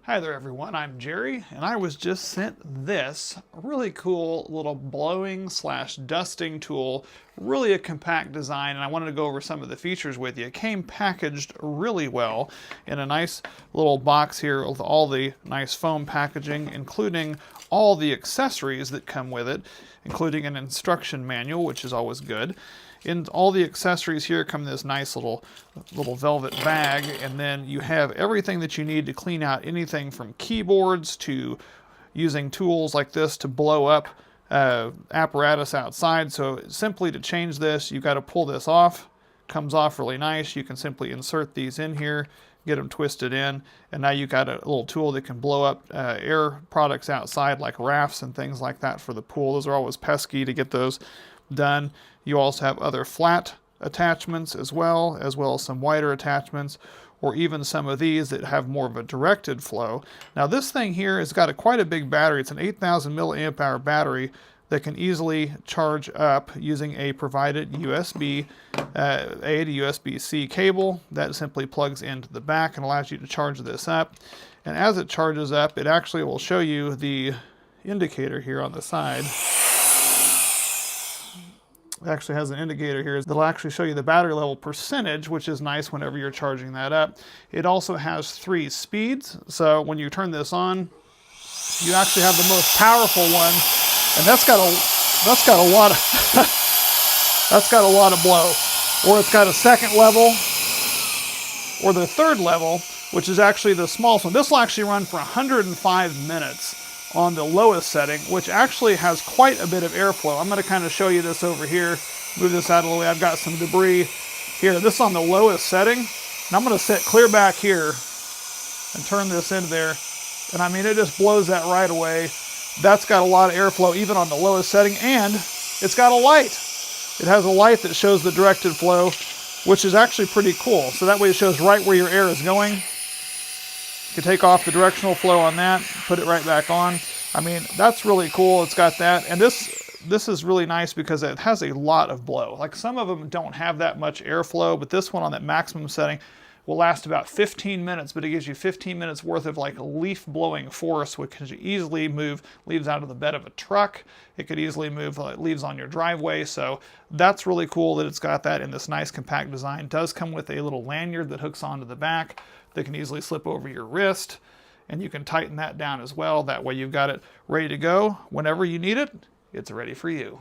Hi there everyone, I'm Jerry, and I was just sent this really cool little blowing slash dusting tool, really a compact design, and I wanted to go over some of the features with you. It came packaged really well in a nice little box here with all the nice foam packaging, including all the accessories that come with it, including an instruction manual, which is always good. And all the accessories here come in this nice little velvet bag, and then you have everything that you need to clean out anything from keyboards to using tools like this to blow up apparatus outside. So simply to change this, you've got to pull this off. Comes off really nice. You can simply insert these in here, get them twisted in, and now you've got a little tool that can blow up air products outside like rafts and things like that for the pool. Those are always pesky to get those done. You also have other flat attachments as well as some wider attachments, or even some of these that have more of a directed flow. Now this thing here has got quite a big battery. It's an 8,000 milliamp hour battery that can easily charge up using a provided USB A to USB-C cable that simply plugs into the back and allows you to charge this up. And as it charges up, it actually will show you the indicator here on the side. It actually has an indicator here that'll actually show you the battery level percentage, which is nice whenever you're charging that up. It also has 3 speeds, so when you turn this on, you actually have the most powerful one, and that's got a lot of that's got a lot of blow. Or it's got a second level, or the third level, which is actually the smallest one. This will actually run for 105 minutes. On the lowest setting, which actually has quite a bit of airflow. I'm going to kind of show you this over here. Move this out of the way. I've got some debris here. This is on the lowest setting. And I'm going to set clear back here and turn this into there. And I mean, it just blows that right away. That's got a lot of airflow even on the lowest setting. And it's got a light. It has a light that shows the directed flow, which is actually pretty cool. So that way it shows right where your air is going. You can take off the directional flow on that, put it right back on. I mean, that's really cool. It's got that. And this is really nice because it has a lot of blow. Like some of them don't have that much airflow, but this one on that maximum setting will last about 15 minutes, but it gives you 15 minutes worth of like leaf blowing force, which can easily move leaves out of the bed of a truck. It could easily move leaves on your driveway. So that's really cool that it's got that in this nice compact design. It does come with a little lanyard that hooks onto the back that can easily slip over your wrist, and you can tighten that down as well. That way you've got it ready to go. Whenever you need it, it's ready for you.